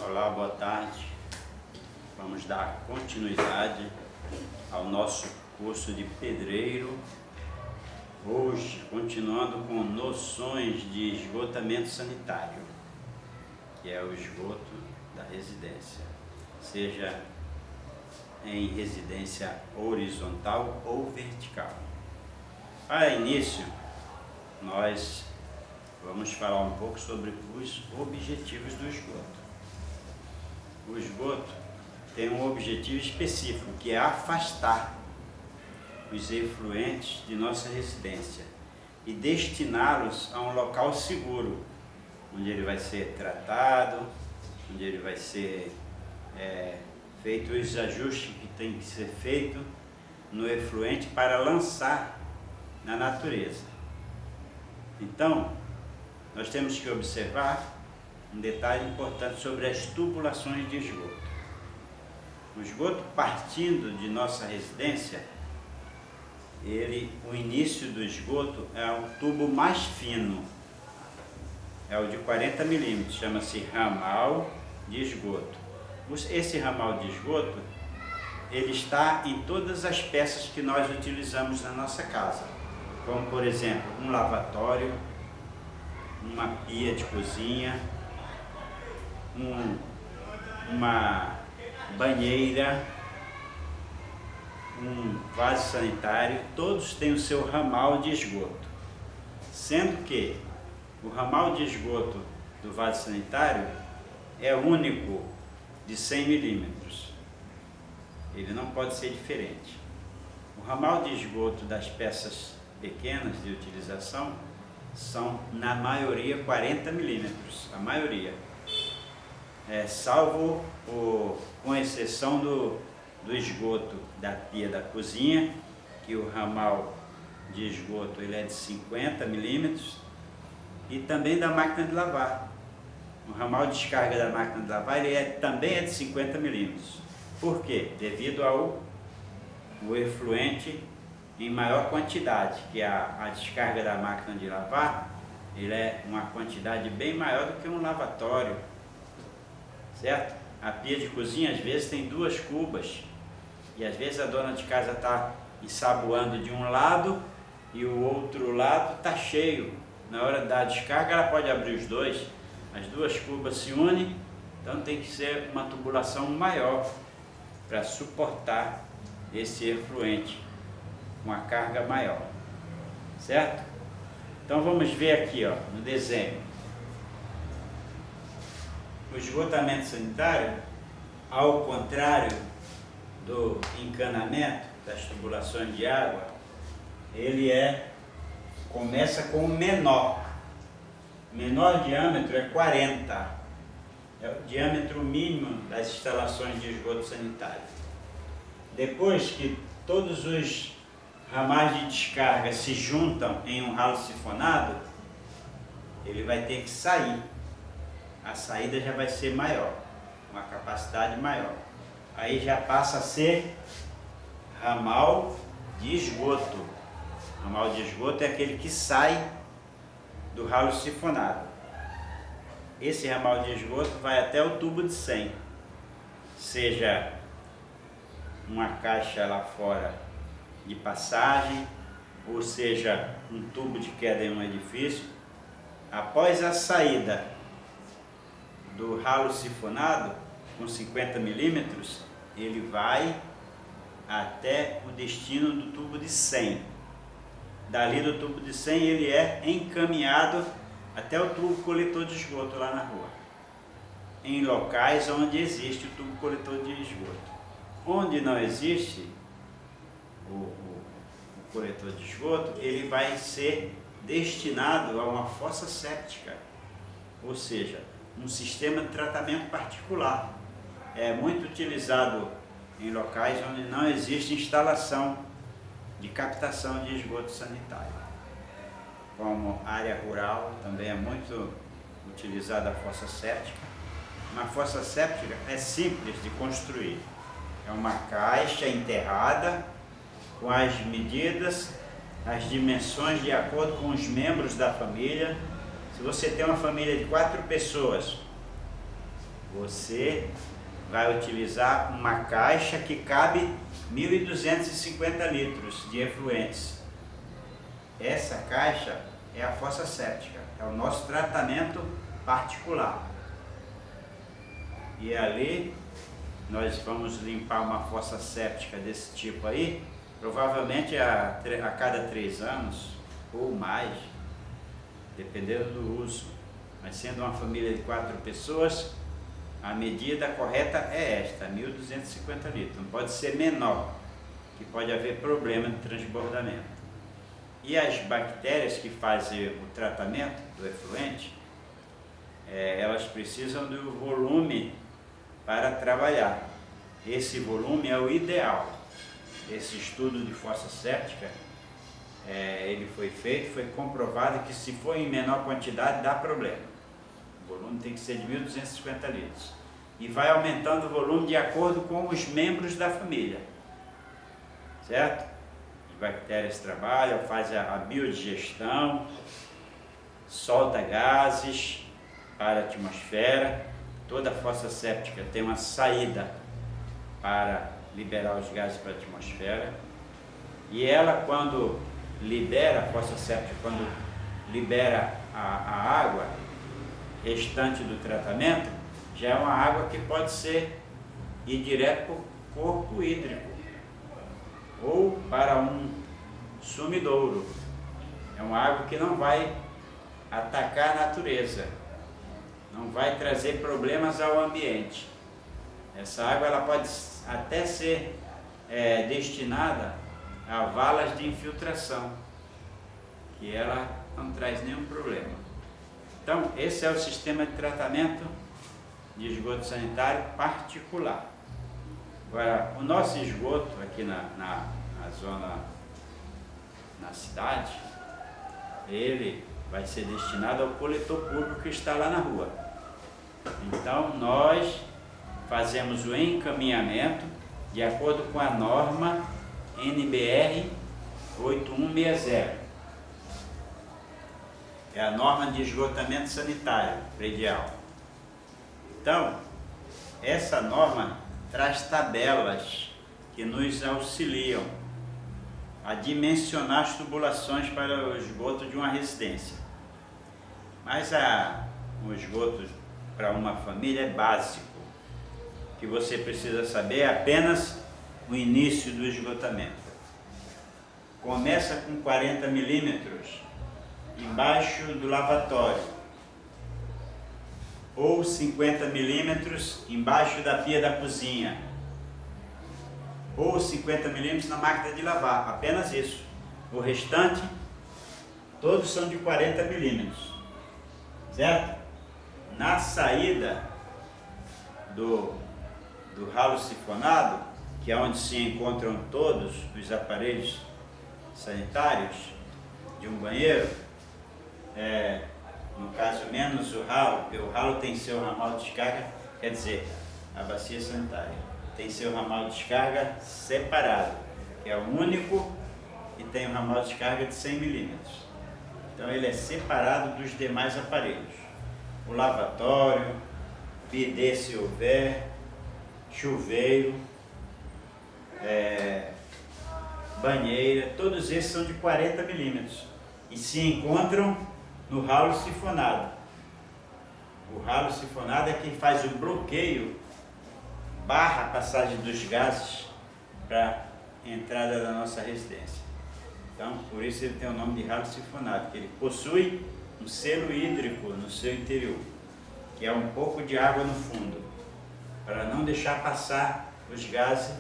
Olá, boa tarde. Vamos dar continuidade ao nosso curso de pedreiro. Hoje, continuando com noções de esgotamento sanitário, que é o esgoto da residência, seja em residência horizontal ou vertical. Para início, nós vamos falar um pouco sobre os objetivos do esgoto. O esgoto tem um objetivo específico, que é afastar os efluentes de nossa residência e destiná-los a um local seguro, onde ele vai ser tratado, onde ele vai ser feito os ajustes que tem que ser feito no efluente para lançar na natureza. Então, nós temos que observar um detalhe importante sobre as tubulações de esgoto. O esgoto partindo de nossa residência, o início do esgoto é o tubo mais fino, é o de 40 milímetros, chama-se ramal de esgoto. Esse ramal de esgoto, ele está em todas as peças que nós utilizamos na nossa casa, como por exemplo, um lavatório, uma pia de cozinha, uma banheira, um vaso sanitário, todos têm o seu ramal de esgoto, sendo que o ramal de esgoto do vaso sanitário é único de 100 milímetros, ele não pode ser diferente. O ramal de esgoto das peças pequenas de utilização são, na maioria, 40 milímetros, a maioria. Salvo com exceção do esgoto da pia da cozinha, que o ramal de esgoto ele é de 50 milímetros, e também da máquina de lavar. O ramal de descarga da máquina de lavar também é de 50 milímetros. Por quê? Devido ao efluente em maior quantidade, que a descarga da máquina de lavar, ele é uma quantidade bem maior do que um lavatório, certo? A pia de cozinha às vezes tem 2 cubas, e às vezes a dona de casa está ensaboando de um lado e o outro lado está cheio. Na hora da descarga ela pode abrir os dois, as 2 cubas se unem, então tem que ser uma tubulação maior para suportar esse efluente com a carga maior, certo? Então vamos ver aqui, ó, no desenho. O esgotamento sanitário, ao contrário do encanamento, das tubulações de água, ele começa com o menor. O menor diâmetro é 40, é o diâmetro mínimo das instalações de esgoto sanitário. Depois que todos os ramais de descarga se juntam em um ralo sifonado, ele vai ter que sair. A saída já vai ser maior, uma capacidade maior. Aí já passa a ser ramal de esgoto. Ramal de esgoto é aquele que sai do ralo sifonado. Esse ramal de esgoto vai até o tubo de 100, seja uma caixa lá fora de passagem, ou seja um tubo de queda em um edifício. Após a saída do ralo sifonado com 50 milímetros, ele vai até o destino do tubo de 100. Dali do tubo de 100 ele é encaminhado até o tubo coletor de esgoto lá na rua, em locais onde existe o tubo coletor de esgoto. Onde não existe o coletor de esgoto, ele vai ser destinado a uma fossa séptica, ou seja, um sistema de tratamento particular. É muito utilizado em locais onde não existe instalação de captação de esgoto sanitário. Como área rural, também é muito utilizada a fossa séptica. Uma fossa séptica é simples de construir. É uma caixa enterrada com as medidas, as dimensões de acordo com os membros da família. Se você tem uma família de 4 pessoas Você vai utilizar uma caixa que cabe 1.250 litros de efluentes. Essa caixa é a fossa séptica, é o nosso tratamento particular. E ali nós vamos limpar uma fossa séptica desse tipo aí, provavelmente a cada 3 anos ou mais, dependendo do uso. Mas sendo uma família de 4 pessoas, a medida correta é esta, 1.250 litros. Não pode ser menor, que pode haver problema de transbordamento. E as bactérias que fazem o tratamento do efluente, elas precisam do volume para trabalhar. Esse volume é o ideal. Esse estudo de fossa séptica, ele foi feito, foi comprovado que se for em menor quantidade dá problema. O volume tem que ser de 1.250 litros. E vai aumentando o volume de acordo com os membros da família. Certo? As bactérias trabalham, fazem a biodigestão, solta gases para a atmosfera. Toda fossa séptica tem uma saída para liberar os gases para a atmosfera. E ela, quando libera a fossa séptica, quando libera a água restante do tratamento, já é uma água que pode ir direto para o corpo hídrico ou para um sumidouro. É uma água que não vai atacar a natureza, não vai trazer problemas ao ambiente. Essa água ela pode até ser destinada a valas de infiltração, que ela não traz nenhum problema. Então, esse é o sistema de tratamento de esgoto sanitário particular. Agora, o nosso esgoto aqui na zona, na cidade, ele vai ser destinado ao coletor público que está lá na rua. Então, nós fazemos o encaminhamento de acordo com a norma NBR 8160. É a norma de esgotamento sanitário predial. Então, essa norma traz tabelas que nos auxiliam a dimensionar as tubulações para o esgoto de uma residência. Mas o esgoto para uma família é básico. O que você precisa saber é apenas o início do esgotamento. Começa com 40 milímetros embaixo do lavatório, ou 50 milímetros embaixo da pia da cozinha, ou 50 milímetros na máquina de lavar, apenas isso. O restante, todos são de 40 milímetros, certo? Na saída do ralo sifonado, que é onde se encontram todos os aparelhos sanitários de um banheiro, no caso menos o ralo, porque o ralo tem seu ramal de descarga, quer dizer, a bacia sanitária tem seu ramal de descarga separado, que é o único que tem um ramal de descarga de 100 milímetros. Então ele é separado dos demais aparelhos. O lavatório, bidê se houver, chuveiro, banheira, todos esses são de 40 milímetros e se encontram no ralo sifonado. O ralo sifonado é quem faz o bloqueio, barra a passagem dos gases para a entrada da nossa residência. Então, por isso ele tem o nome de ralo sifonado, que ele possui um selo hídrico no seu interior, que é um pouco de água no fundo, para não deixar passar os gases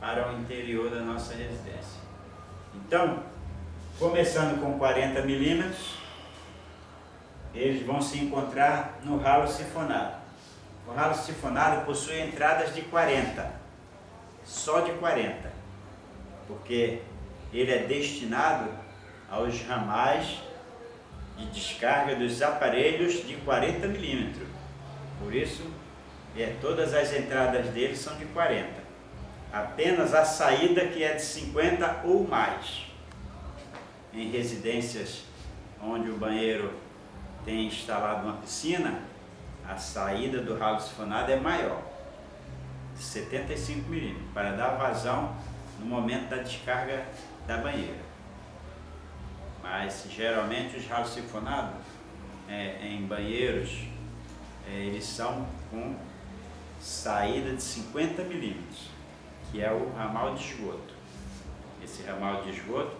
para o interior da nossa residência. Então, começando com 40 milímetros, eles vão se encontrar no ralo sifonado. O ralo sifonado possui entradas de 40, só de 40, porque ele é destinado aos ramais de descarga dos aparelhos de 40 milímetros. Por isso, todas as entradas dele são de 40. Apenas a saída que é de 50 ou mais. Em residências onde o banheiro tem instalado uma piscina, a saída do ralo sifonado é maior, de 75 milímetros, para dar vazão no momento da descarga da banheira. Mas geralmente os ralos sifonados em banheiros, eles são com saída de 50 milímetros, que é o ramal de esgoto. Esse ramal de esgoto,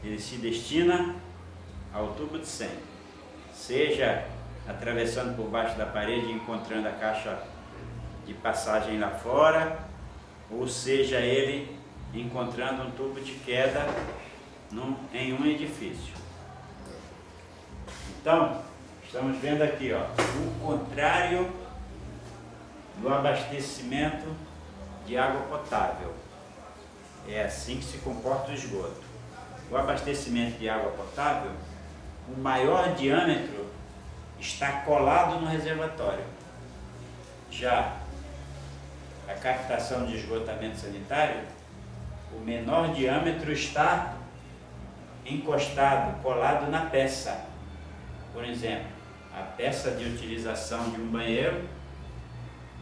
ele se destina ao tubo de 100, seja atravessando por baixo da parede e encontrando a caixa de passagem lá fora, ou seja ele encontrando um tubo de queda em um edifício. Então, estamos vendo aqui, ó, o contrário do abastecimento de água potável. É assim que se comporta o esgoto. O abastecimento de água potável, o maior diâmetro está colado no reservatório. Já a captação de esgotamento sanitário, o menor diâmetro está encostado, colado na peça. Por exemplo, a peça de utilização de um banheiro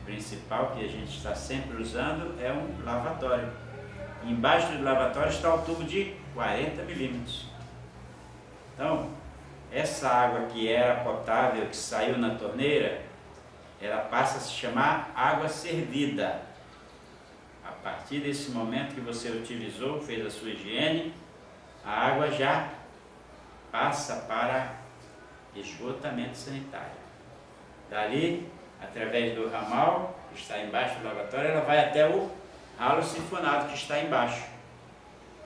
principal que a gente está sempre usando é um lavatório. Embaixo do lavatório está o tubo de 40 milímetros. Então, essa água que era potável, que saiu na torneira, ela passa a se chamar água servida. A partir desse momento que você utilizou, fez a sua higiene, a água já passa para esgotamento sanitário. Dali, através do ramal, que está embaixo do lavatório, ela vai até o ralo sifonado, que está embaixo,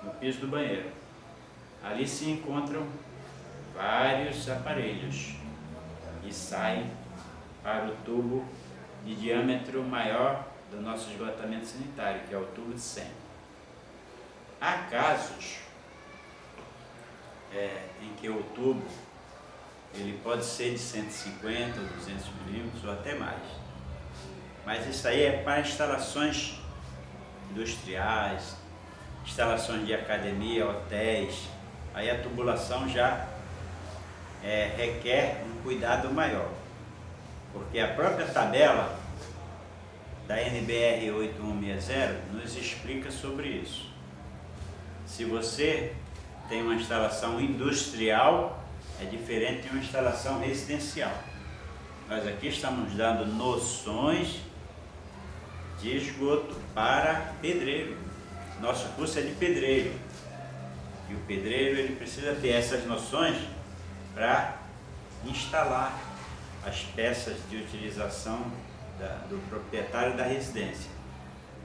no piso do banheiro. Ali se encontram vários aparelhos e saem para o tubo de diâmetro maior do nosso esgotamento sanitário, que é o tubo de 100. Há casos em que o tubo ele pode ser de 150, 200 milímetros ou até mais. Mas isso aí é para instalações industriais, instalações de academia, hotéis. Aí a tubulação já requer um cuidado maior, porque a própria tabela da NBR 8160 nos explica sobre isso. Se você tem uma instalação industrial, é diferente de uma instalação residencial. Nós aqui estamos dando noções de esgoto para pedreiro. Nosso curso é de pedreiro. E o pedreiro ele precisa ter essas noções para instalar as peças de utilização do proprietário da residência.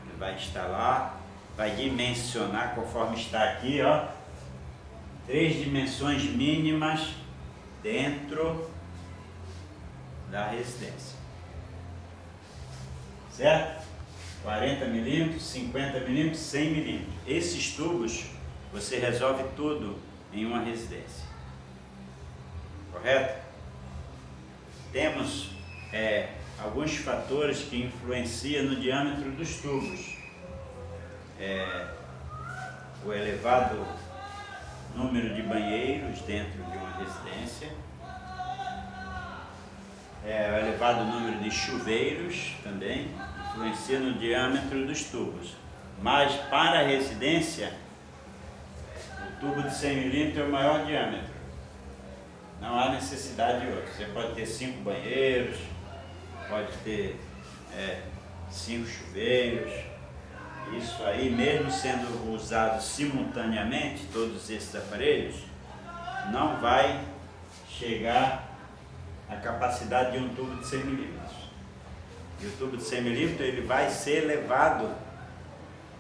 Ele vai instalar, vai dimensionar, conforme está aqui, ó, 3 dimensões mínimas dentro da residência. Certo? 40 milímetros, 50 milímetros, 100 milímetros. Esses tubos você resolve tudo em uma residência. Correto? Temos alguns fatores que influenciam no diâmetro dos tubos. O elevado número de banheiros dentro de uma residência, o elevado número de chuveiros também influencia no diâmetro dos tubos. Mas para a residência, o tubo de 100 milímetros é o maior diâmetro. Não há necessidade de outro. Você pode ter 5 banheiros, pode ter 5 chuveiros. Isso aí, mesmo sendo usado simultaneamente, todos esses aparelhos, não vai chegar à capacidade de um tubo de 100 milímetros. E o tubo de 100 milímetros ele vai ser levado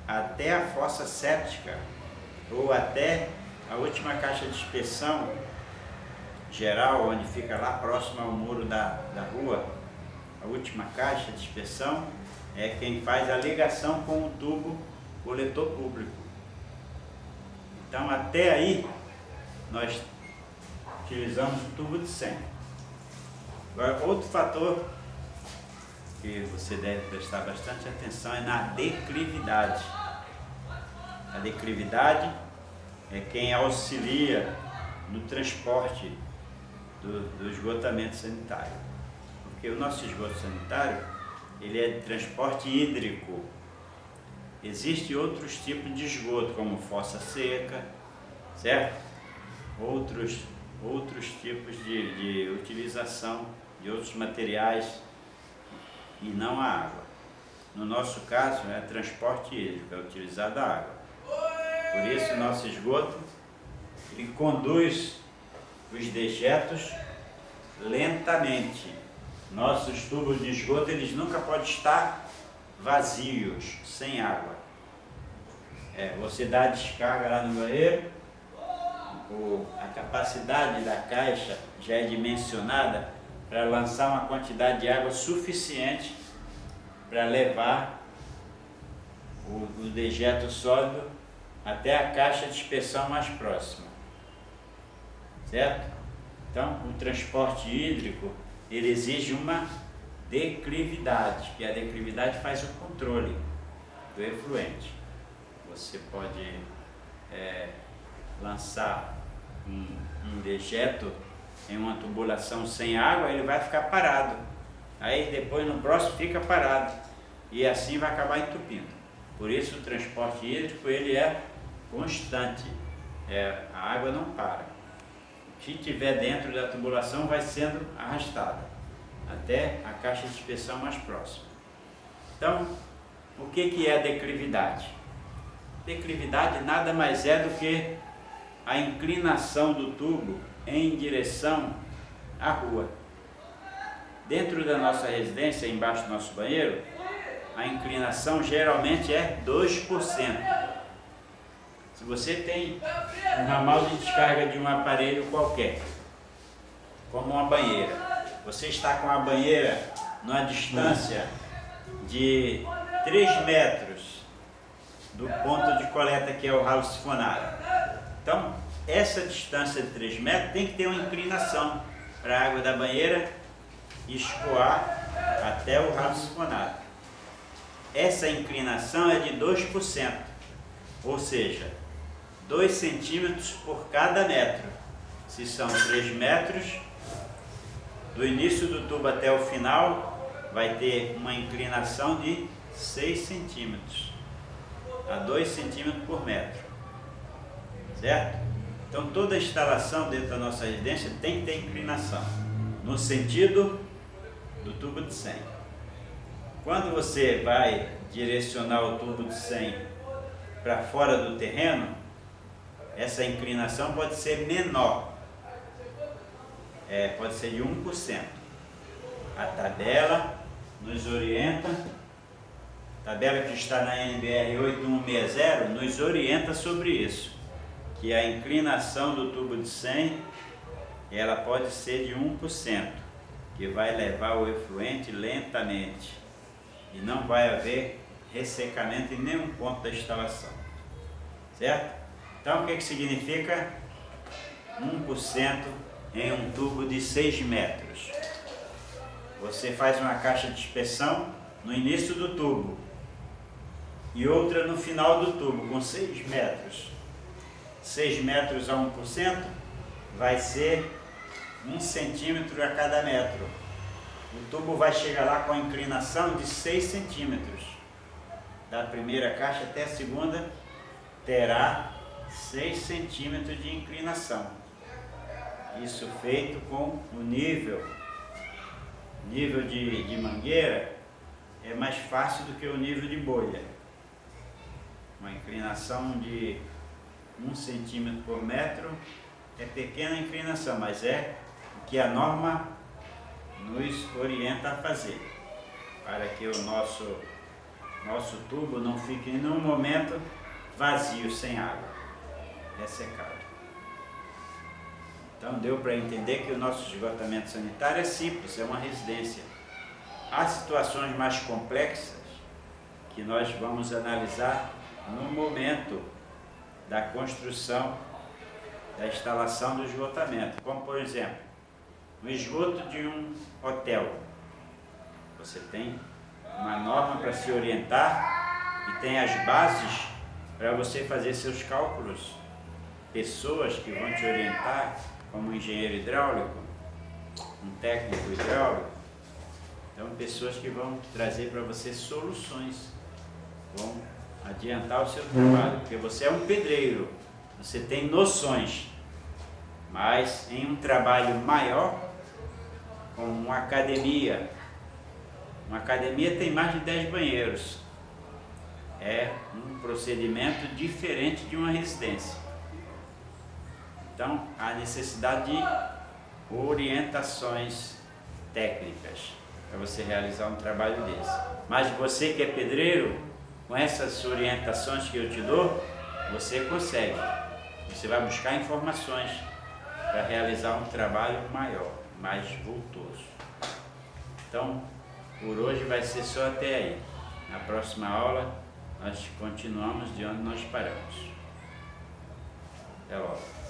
até a fossa séptica ou até a última caixa de inspeção geral, onde fica lá próximo ao muro da rua. A última caixa de inspeção é quem faz a ligação com o tubo coletor público. Então até aí nós utilizamos o tubo de 100. Agora outro fator que você deve prestar bastante atenção é na declividade. A declividade é quem auxilia no transporte do esgotamento sanitário. Porque o nosso esgoto sanitário, ele é de transporte hídrico. Existem outros tipos de esgoto, como fossa seca, certo? Outros tipos de utilização de outros materiais e não a água. No nosso caso, é transporte hídrico, é utilizada a água. Por isso, nosso esgoto, ele conduz os dejetos lentamente. Nossos tubos de esgoto, eles nunca podem estar vazios, sem água. Você dá a descarga lá no banheiro, a capacidade da caixa já é dimensionada para lançar uma quantidade de água suficiente para levar o dejeto sólido até a caixa de dispersão mais próxima, certo? Então, o transporte hídrico, ele exige uma declividade, que a declividade faz o controle do efluente. Você pode lançar um dejeto em uma tubulação sem água, ele vai ficar parado. Aí depois no próximo fica parado. E assim vai acabar entupindo. Por isso o transporte hídrico, ele é constante. A água não para. Se estiver dentro da tubulação, vai sendo arrastada até a caixa de dispersão mais próxima. Então, o que é a declividade? Declividade nada mais é do que a inclinação do tubo em direção à rua. Dentro da nossa residência, embaixo do nosso banheiro, a inclinação geralmente é 2%. Se você tem um ramal de descarga de um aparelho qualquer, como uma banheira, você está com a banheira numa distância de 3 metros do ponto de coleta, que é o ralo sifonário. Então, essa distância de 3 metros tem que ter uma inclinação para a água da banheira escoar até o ralo sifonário. Essa inclinação é de 2%, ou seja, 2 centímetros por cada metro. Se são 3 metros, do início do tubo até o final, vai ter uma inclinação de 6 centímetros, a 2 centímetros por metro, certo? Então toda a instalação dentro da nossa residência tem que ter inclinação, no sentido do tubo de 100. Quando você vai direcionar o tubo de 100 para fora do terreno, essa inclinação pode ser menor, pode ser de 1%. A tabela nos orienta, a tabela que está na NBR 8160 nos orienta sobre isso, que a inclinação do tubo de 100, ela pode ser de 1%, que vai levar o efluente lentamente e não vai haver ressecamento em nenhum ponto da instalação, certo? Então, o que significa 1% em um tubo de 6 metros? Você faz uma caixa de dispersão no início do tubo e outra no final do tubo, com 6 metros. 6 metros a 1% vai ser 1 centímetro a cada metro. O tubo vai chegar lá com a inclinação de 6 centímetros. Da primeira caixa até a segunda terá 6 centímetros de inclinação. Isso feito com o nível de mangueira é mais fácil do que o nível de bolha. Uma inclinação de 1 centímetro por metro é pequena inclinação, mas é o que a norma nos orienta a fazer, para que o nosso tubo não fique em nenhum momento vazio, sem água, ressecado. Então deu para entender que o nosso esgotamento sanitário é simples, é uma residência. Há situações mais complexas que nós vamos analisar no momento da construção, da instalação do esgotamento, como por exemplo, no esgoto de um hotel. Você tem uma norma para se orientar e tem as bases para você fazer seus cálculos. Pessoas que vão te orientar, como um engenheiro hidráulico, um técnico hidráulico, Então, pessoas que vão trazer para você soluções, vão adiantar o seu trabalho, porque você é um pedreiro, você tem noções, mas em um trabalho maior, como uma academia tem mais de 10 banheiros, é um procedimento diferente de uma residência. Então, há necessidade de orientações técnicas para você realizar um trabalho desse. Mas você que é pedreiro, com essas orientações que eu te dou, você consegue. Você vai buscar informações para realizar um trabalho maior, mais vultoso. Então, por hoje vai ser só até aí. Na próxima aula, nós continuamos de onde nós paramos. Até logo.